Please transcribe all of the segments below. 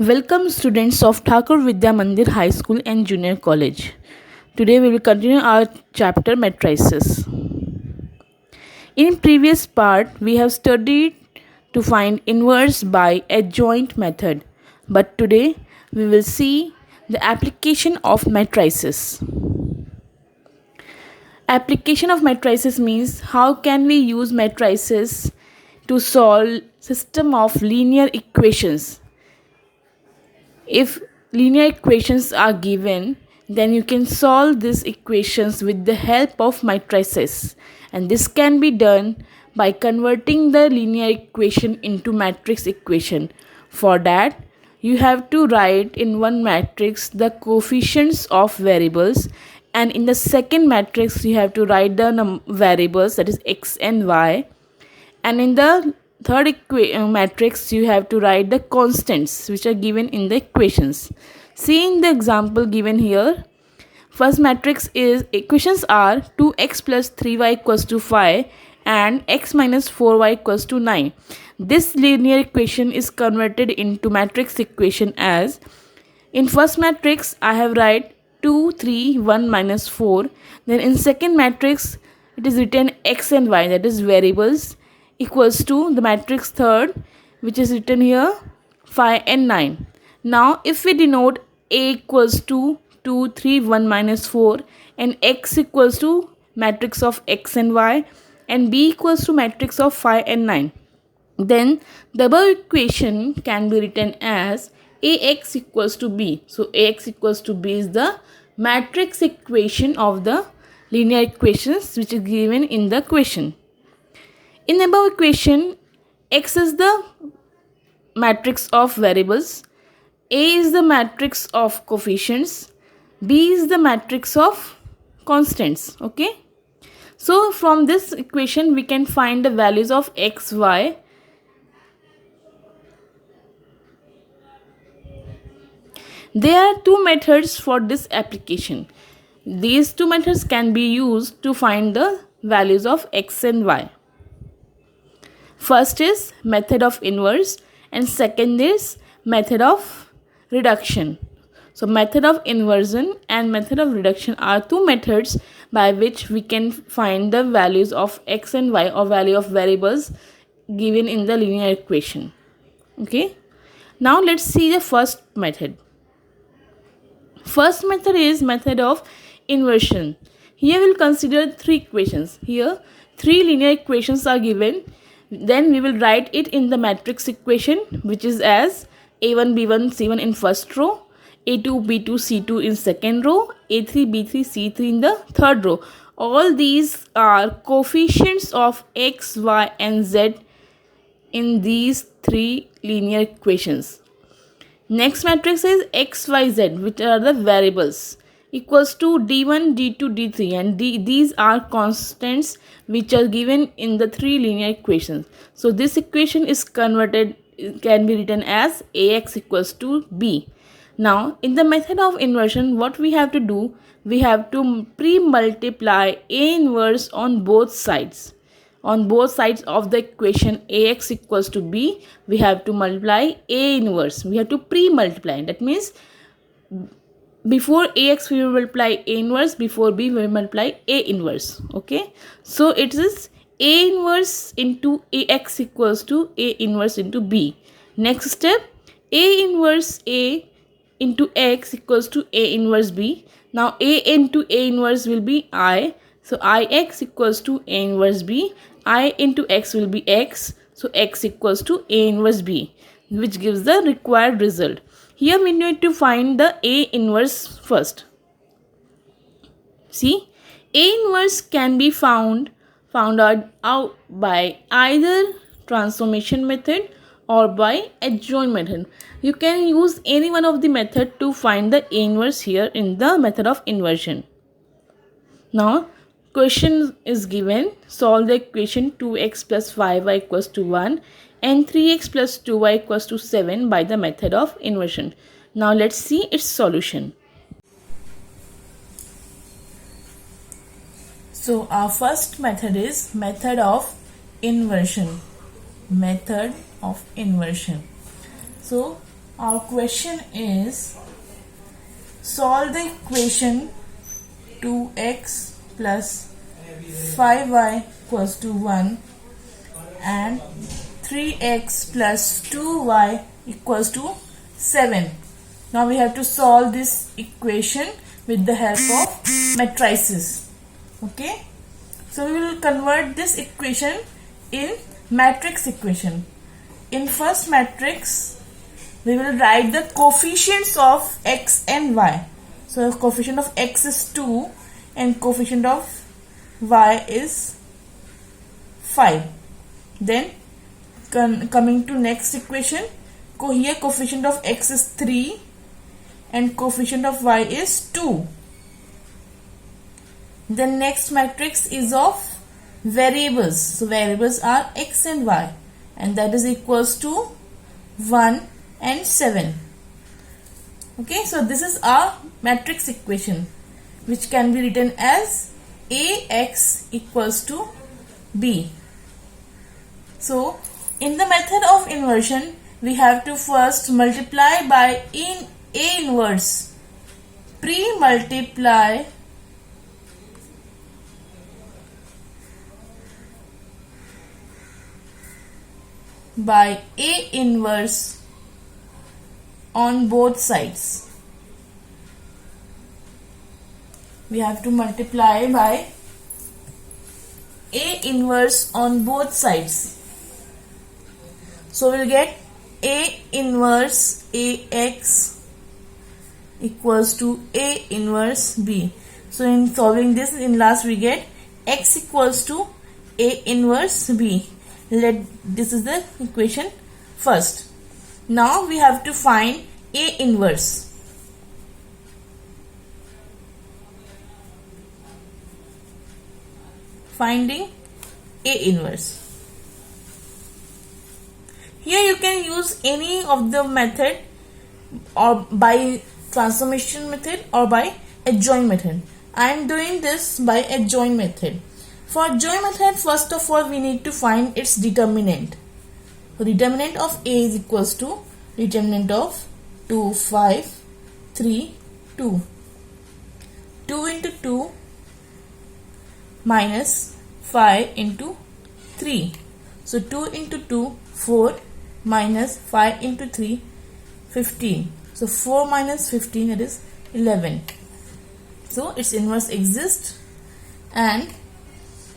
Welcome students of Thakur Vidya Mandir High School and Junior College. Today we will continue our chapter matrices. In previous part we have studied to find inverse by adjoint method, but today we will see the application of matrices. Application of matrices means how can we use matrices to solve system of linear equations. If linear equations are given, then you can solve these equations with the help of matrices, and this can be done by converting the linear equation into matrix equation. For that, you have to write in one matrix the coefficients of variables, and in the second matrix you have to write the variables, that is x and y, and in the third matrix you have to write the constants which are given in the equations. Seeing the example given here, first matrix is equations are 2x plus 3y equals to 5 and x minus 4y equals to 9. This linear equation is converted into matrix equation as, in first matrix I have write 2 3 1 minus 4, then in second matrix it is written x and y, that is variables, equals to the matrix third, which is written here 5 and 9. Now if we denote a equals to 2 3 1 minus 4 and x equals to matrix of x and y and b equals to matrix of 5 and 9, then the above equation can be written as ax equals to b. So ax equals to b is the matrix equation of the linear equations which is given in the question. In the above equation, x is the matrix of variables, a is the matrix of coefficients, b is the matrix of constants. Okay. So from this equation we can find the values of x, y. There are two methods for this application. These two methods can be used to find the values of x and y. First is method of inverse and second is method of reduction. So method of inversion and method of reduction are two methods by which we can find the values of x and y, or value of variables given in the linear equation. Okay. Now let's see the first method. First method is method of inversion. Here we will consider three equations. Here three linear equations are given. Then we will write it in the matrix equation, which is as a1 b1 c1 in first row, a2 b2 c2 in second row, a3 b3 c3 in the third row. All these are coefficients of x, y and z in these three linear equations. Next matrix is x, y, z, which are the variables, equals to d1 d2 d3, and these are constants which are given in the three linear equations. So this equation is converted, can be written as ax equals to b. Now in the method of inversion, what we have to do, we have to pre-multiply a inverse on both sides. On both sides of the equation ax equals to b, we have to multiply a inverse. We have to pre-multiply. That means before ax we will multiply a inverse, before b we will multiply a inverse. Okay. So it is a inverse into ax equals to a inverse into b. Next step, a inverse a into x equals to a inverse b. Now a into a inverse will be I. So ix equals to a inverse b. I into x will be x. So x equals to a inverse b, which gives the required result. Here we need to find the a inverse first. See, a inverse can be found out by either transformation method or by adjoint method. You can use any one of the method to find the a inverse here in the method of inversion. Now question is given, solve the equation 2x plus 5y equals to 1 and 3x plus 2y equals to 7 by the method of inversion. Now let's see its solution. So our first method is method of inversion. Method of inversion. So Our question is, solve the equation 2x plus 5y equals to 1 and 3x plus 2y equals to 7. Now we have to solve this equation with the help of matrices. Okay, so we will convert this equation in matrix equation. In first matrix, we will write the coefficients of x and y. So coefficient of x is 2 and coefficient of y is 5. Then coming to next equation, here coefficient of x is 3 and coefficient of y is 2. The next matrix is of variables. So variables are x and y, and that is equals to 1 and 7. Okay, so this is our matrix equation, which can be written as Ax equals to B. So in the method of inversion, we have to first multiply by A inverse, pre-multiply by A inverse on both sides. We have to multiply by A inverse on both sides. So we'll get A inverse Ax equals to A inverse B. So in solving this, in last we get x equals to A inverse B. This is the equation first. Now we have to find A inverse. Finding A inverse. Here you can use any of the method, or by transformation method or by adjoint method. I am doing this by adjoint method. For adjoint method, first of all we need to find its determinant. So determinant of A is equals to determinant of 2, 5, 3, 2. 2 into 2 minus 5 into 3. So 2 into 2, 4 minus 5 into 3, 15. So 4 minus 15, that is 11. So its inverse exists, and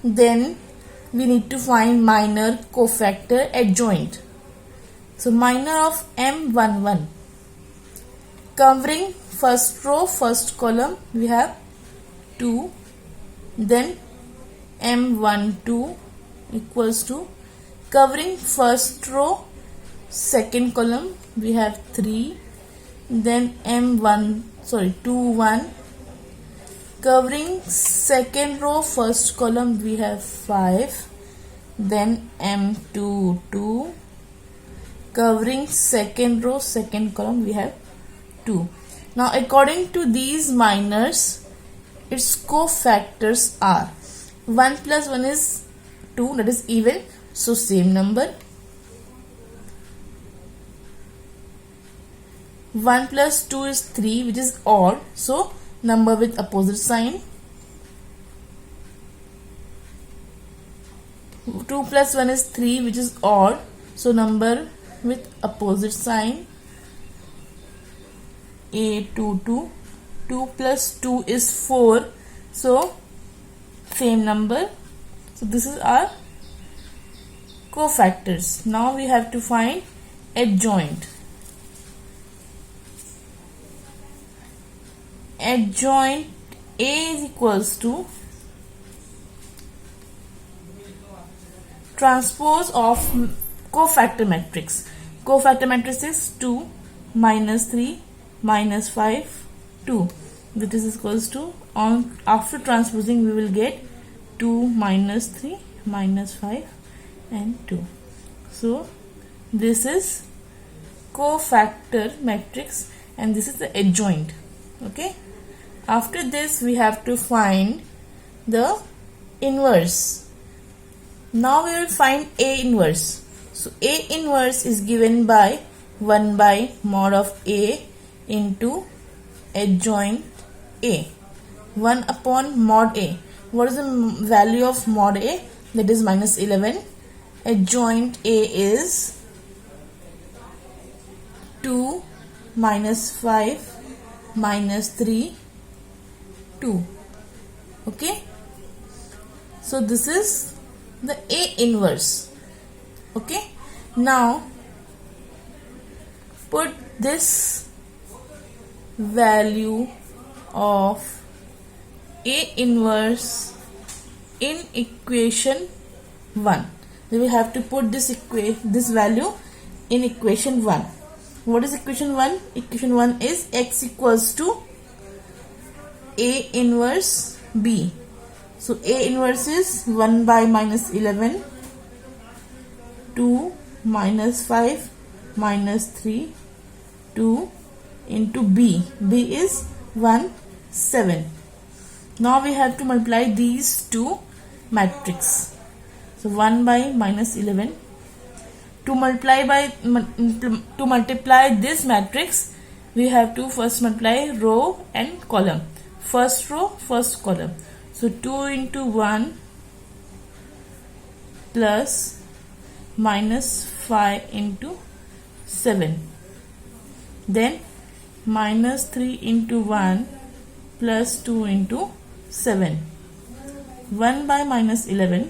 then we need to find minor cofactor adjoint. So minor of M11, covering first row, first column, we have 2. Then M12 equals to, covering first row, second column, we have 3. Then 21, covering second row, first column, we have 5. Then M22, covering second row, second column, we have 2. Now according to these minors, its cofactors are 1 plus 1 is 2, that is even, so same number. 1 plus 2 is 3, which is odd, so number with opposite sign. 2 plus 1 is 3, which is odd, so number with opposite sign. A22. 2 plus 2 is 4, so same number. So this is our cofactors. Now we have to find adjoint. Adjoint A is equals to transpose of cofactor matrix. Cofactor matrix is 2 minus 3 minus 5 2. This is equals to, after transposing we will get 2 minus 3 minus 5 and 2. So this is cofactor matrix and this is the adjoint. Okay. After this we have to find the inverse. Now we will find A inverse. So A inverse is given by 1 by mod of A into adjoint A. 1 upon mod A. What is the value of mod A? That is minus 11. Adjoint A is 2 minus 5 minus 3, 2. Okay. So this is the A inverse. Okay. Now put this value of A inverse in equation 1. Then we have to put this value in equation 1. What is equation 1? Equation 1 is x equals to A inverse B. So A inverse is 1 by minus 11, 2 minus 5 minus 3, 2 into B. B is 1, 7. Now we have to multiply these two matrices. So 1 by minus 11. To multiply this matrix, we have to first multiply row and column. First row, first column. So 2 into 1 plus minus 5 into 7. Then minus 3 into 1 plus 2 into 7. 1 by minus 11.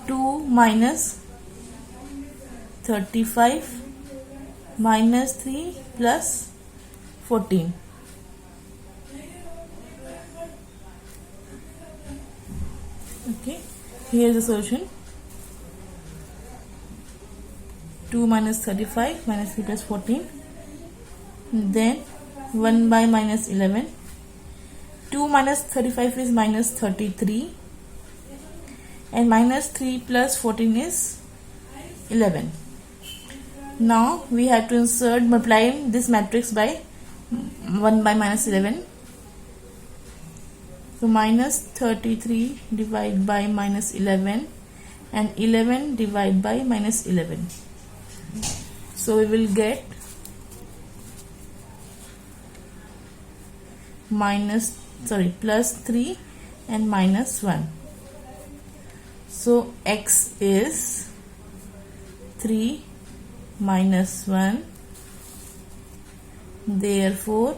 2 minus 35 minus 3 plus 14. Okay, here is the solution. 2 minus 35 minus 3 plus 14. Then 1 by minus 11. 2 minus 35 is minus 33. And minus 3 plus 14 is 11. Now we have to insert multiplying this matrix by 1 by minus 11. So minus 33 divided by minus 11 and 11 divided by minus 11. So we will get plus 3 and minus 1. So x is 3 minus 1. Therefore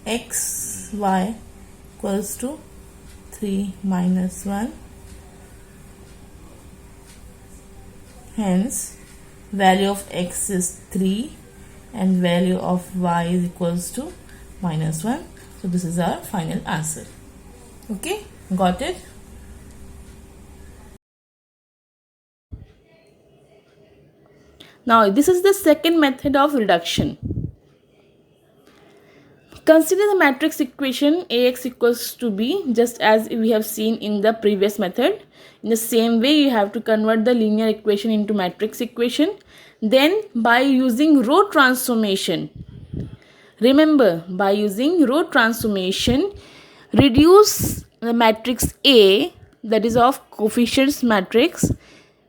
xy equals to 3 minus 1. Hence value of x is 3 and value of y is equals to minus 1. So this is our final answer. Okay, got it? Now this is the second method of reduction. Consider the matrix equation Ax equals to B, just as we have seen in the previous method. In the same way, you have to convert the linear equation into matrix equation. Then by using row transformation, remember, by using row transformation, reduce the matrix A, that is of coefficients matrix,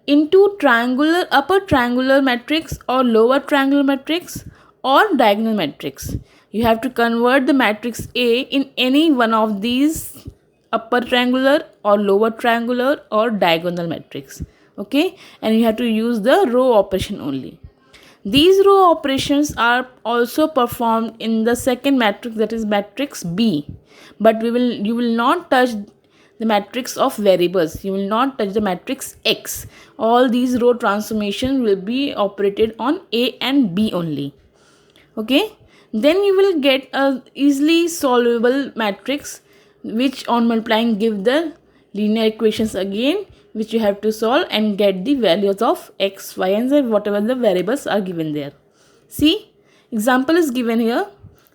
into upper triangular matrix or lower triangular matrix or diagonal matrix. You have to convert the matrix A in any one of these upper triangular or lower triangular or diagonal matrix. Okay, and you have to use the row operation only. These row operations are also performed in the second matrix, that is matrix B, but you will not touch the matrix of variables. You will not touch the matrix X. All these row transformations will be operated on A and B only. Okay, then you will get a easily solvable matrix, which on multiplying give the linear equations again, which you have to solve and get the values of x, y and z, whatever the variables are given there. See, example is given here.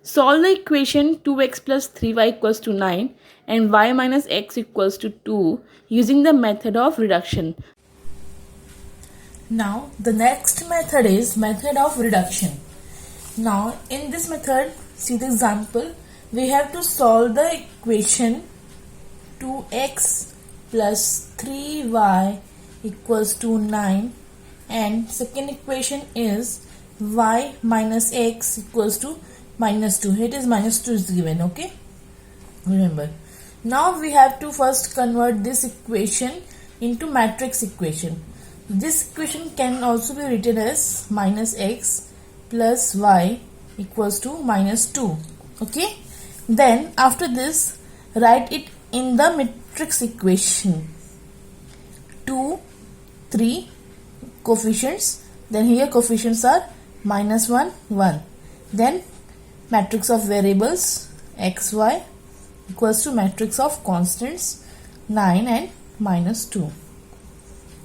Solve the equation 2x plus 3y equals to 9 and y minus x equals to 2 using the method of reduction. Now the next method is method of reduction. Now in this method, see the example, we have to solve the equation 2x plus 3y equals to 9, and second equation is y minus x equals to minus 2. It is minus 2 is given, okay? Remember. Now we have to first convert this equation into matrix equation. This equation can also be written as minus x plus y equals to minus 2. Okay. Then after this, write it in the matrix equation. 2, 3 coefficients. Then here coefficients are minus 1, 1. Then matrix of variables x, y equals to matrix of constants 9 and minus 2.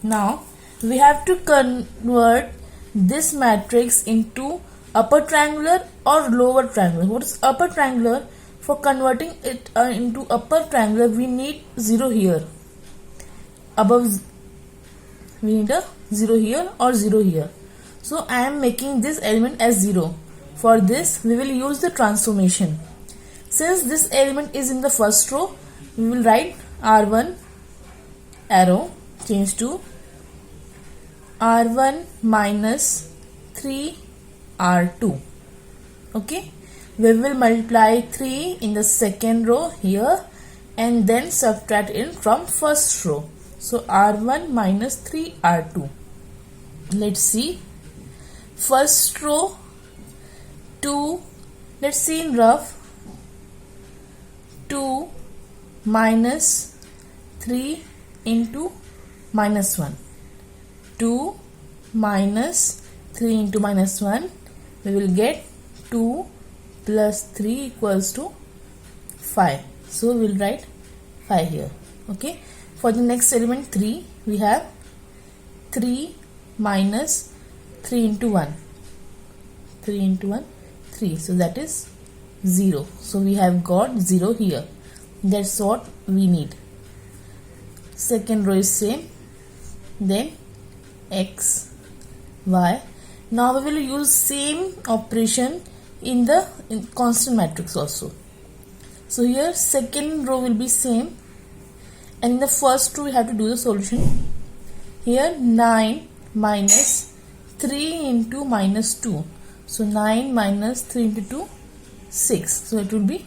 Now we have to convert this matrix into upper triangular or lower triangular. What is upper triangular? For converting it into upper triangular, we need 0 here. Above, we need a 0 here or 0 here. So I am making this element as 0. For this, we will use the transformation. Since this element is in the first row, we will write R1 arrow change to R1 minus 3 R2. Okay, we will multiply 3 in the second row here and then subtract it from first row. So R1 minus 3 R2. Let's see. First row 2. Let's see in rough. 2 minus 3 into minus 1. 2 minus 3 into minus 1, we will get 2 plus 3 equals to 5. So we will write 5 here. Okay. For the next element 3, we have 3 minus 3 into 1. 3 into 1, 3. So that is 0. So we have got 0 here. That's what we need. Second row is same. Then x, y. Now we will use same operation in the constant matrix also. So here second row will be same, and in the first row we have to do the solution. Here 9 minus 3 into minus 2. So 9 minus 3 into 2, 6. So it will be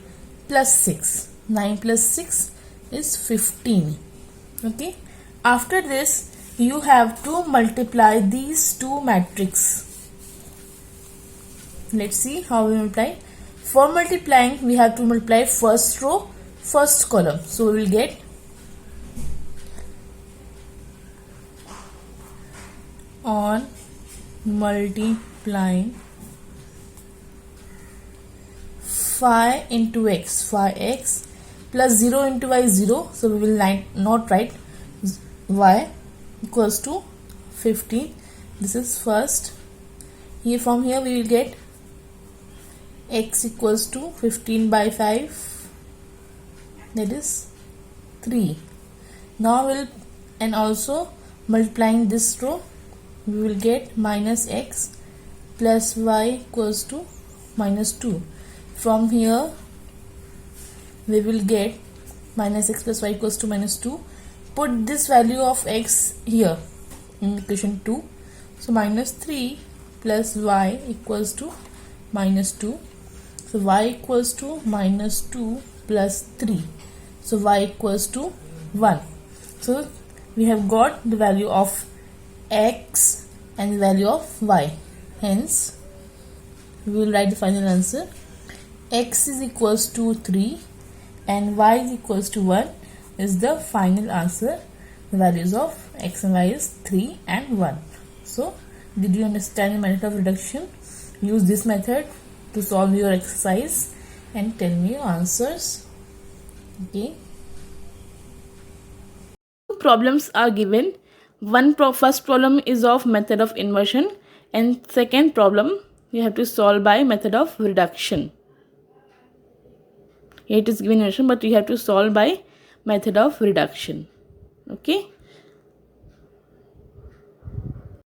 plus 6. 9 plus 6 is 15. Okay. After this, you have to multiply these two matrices. Let's see how we multiply. For multiplying, we have to multiply first row, first column. So we will get on multiplying 5 into x, 5x plus 0 into y, 0. So we will not write y equals to 15. This is first. Here from here we will get x equals to 15 by 5, that is 3. Now we'll, and also multiplying this row, we will get minus x plus y equals to minus 2. From here we will get minus x plus y equals to minus 2. Put this value of x here in equation 2. So minus 3 plus y equals to minus 2. So y equals to minus 2 plus 3. So y equals to 1. So we have got the value of x and the value of y. Hence, we will write the final answer. X is equals to 3 and y is equals to 1 is the final answer. The values of x and y is 3 and 1. So, did you understand the method of reduction? Use this method to solve your exercise and tell me your answers. Okay. Two problems are given. First problem is of method of inversion, and second problem you have to solve by method of reduction. It is given inversion, but you have to solve by method of reduction. Okay.